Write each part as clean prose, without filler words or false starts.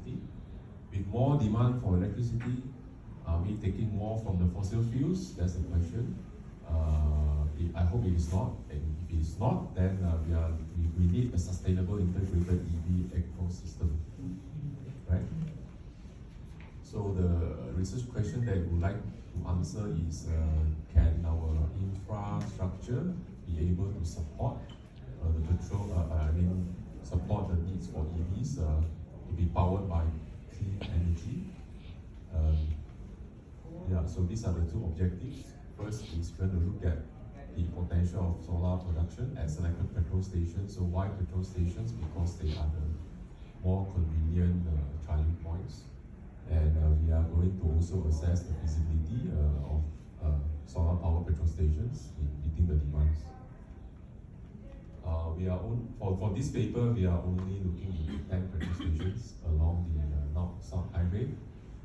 electricity. With more demand for electricity, are we taking more from the fossil fuels? That's the question. I hope it is not, and if it is not, then we need a sustainable integrated EV ecosystem, right? So the research question that we would like to answer is, can our infrastructure be able to support support the needs for EVs to be powered by clean energy? So these are the two objectives. First is we're going to look at the potential of solar production at selected petrol stations. So why petrol stations? Because they are the more convenient charging points. And we are going to also assess the feasibility of solar power petrol stations in meeting the demands. For this paper, we are only looking at 10 petrol stations along the North-South Highway,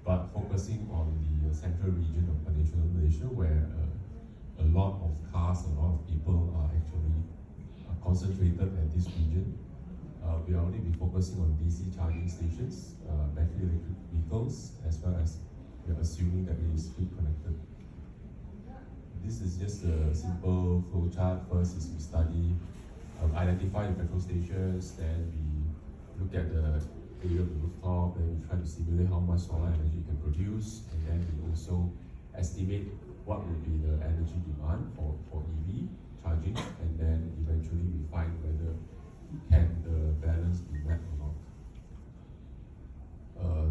but focusing on the central region of Peninsular Malaysia, where a lot of cars, a lot of people are actually concentrated at this region. We are only be focusing on DC charging stations, battery electric vehicles, as well as we are assuming that it is grid connected. This is just a simple flow chart. First is we study, identify the petrol stations, then we look at the area of the rooftop, then we try to simulate how much solar energy it can produce, and then we also estimate what will be the energy demand for EV charging, and then eventually we find whether can the balance be met or not.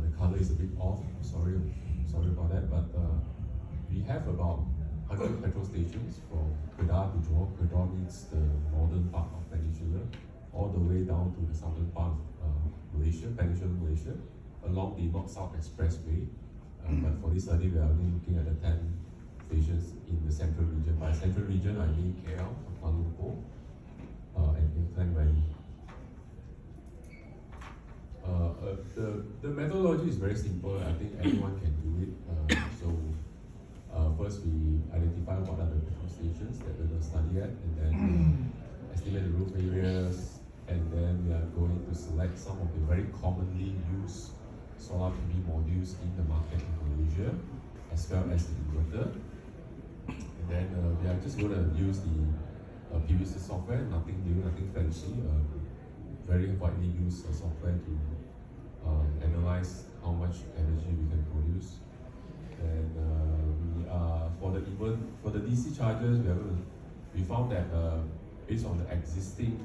The color is a bit off, sorry about that, but we have about 100 petrol stations from Kedah to Johor. Kedah means the northern part of Peninsula, all the way down to the southern part of Malaysia, Peninsular Malaysia, along the North-South Expressway. But for this study, we are only looking at the 10 stations in the central region. By central region, I mean KL, Kuala Lumpur, and Klang Valley. The methodology is very simple. I think anyone can do it. First we identify what are the petrol stations that we're going to study at, and then estimate the roof areas, and then we are going to select some of the very commonly used solar PV modules in the market in Malaysia, as well as the inverter. And then we are just going to use the PVC software, nothing new, nothing fancy, very widely used software to analyze how much energy we can produce. And for the DC chargers, we found that based on the existing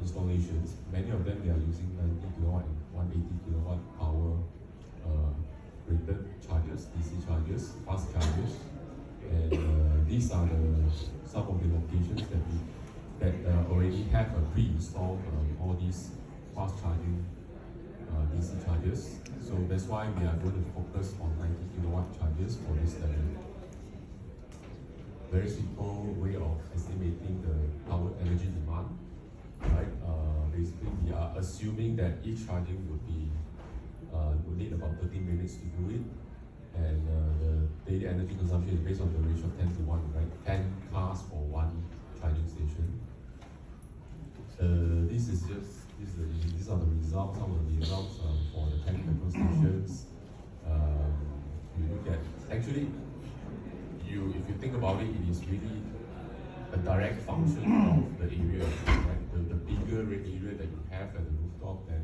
installations, many of them they are using 90 kilowatt and 180 kilowatt power rated chargers, DC chargers, fast chargers. And these are some of the locations that already have pre-installed all these fast charging DC chargers. So that's why we are going to focus on 90 kilowatt chargers for this study. Very simple way of estimating the power energy demand. Right? Basically, we are assuming that each charging would need about 30 minutes to do it, and the daily energy consumption is based on the ratio of 10 to 1, right? 10 cars for one charging station. These are the results, some of the results for the 10 petrol stations. You look at, actually, if you think about it, it is really a direct function of the area, right? The bigger area that you have at the rooftop, then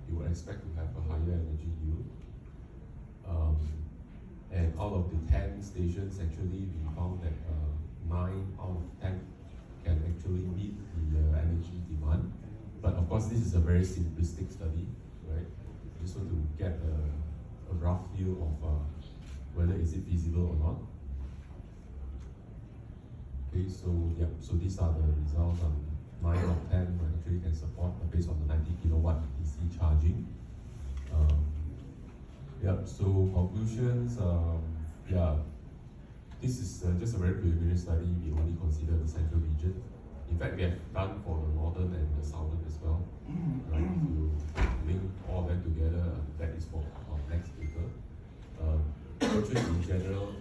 you would expect to have a higher energy yield. And out of the 10 stations, actually, we found that 9 out of 10 can actually meet the energy demand. But of course, this is a very simplistic study, right? Just want to get a rough view of whether is it feasible or not. Okay, so these are the results. 9 out of 10 actually can support based on the 90 kilowatt DC charging. So conclusions. This is just a very preliminary study. We only consider the central region. In fact, we have done for the northern and the southern as well. Right? If you link all of them together, that is for our next paper. Actually, in general,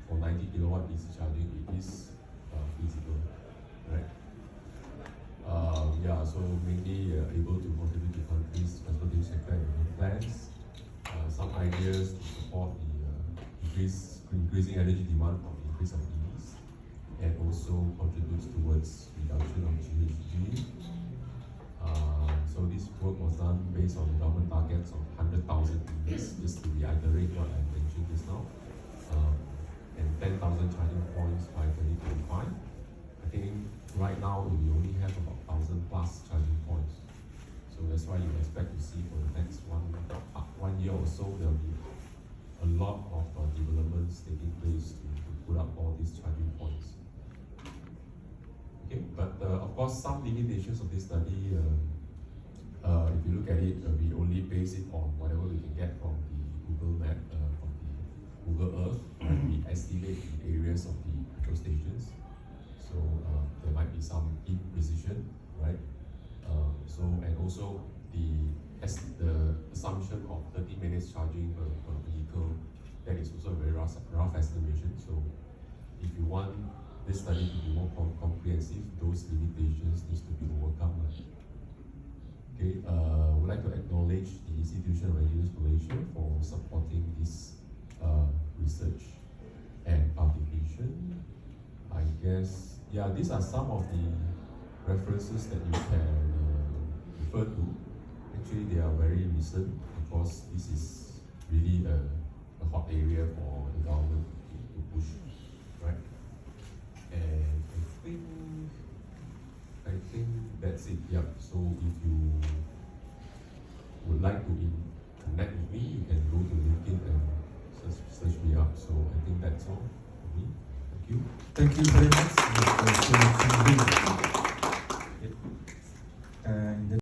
for 90 kilowatt DC charging, it is feasible, right? So mainly able to contribute to countries' transportation sector and plans. areas to support the increasing energy demand from the increase of EVs, and also contributes towards reduction of GHG. So this work was done based on the government targets of 100,000 EVs, just to reiterate what I mentioned just now, and 10,000 charging points by 2025. I think right now we only have about 1,000 plus charging points. So that's why you expect to see for the next one year or so, there will be a lot of developments taking place to put up all these charging points. Okay, but of course some limitations of this study, if you look at it, we only base it on whatever we can get from the Google map, from the Google Earth, and we estimate the areas of the petrol stations. So there might be some imprecision, right? And also the assumption of 30 minutes charging per vehicle, that is also a very rough estimation. So if you want this study to be more comprehensive, those limitations needs to be overcome. Okay, I would like to acknowledge the Institution of Engineers Malaysia for supporting this research and publication. I guess, yeah, these are some of the references that you can refer to. Actually, they are very recent because this is really a hot area for the government to push, right? And I think that's it. Yeah. So if you would like to connect with me, you can go to LinkedIn and search me up. So I think that's all for me. Thank you. Thank you very much.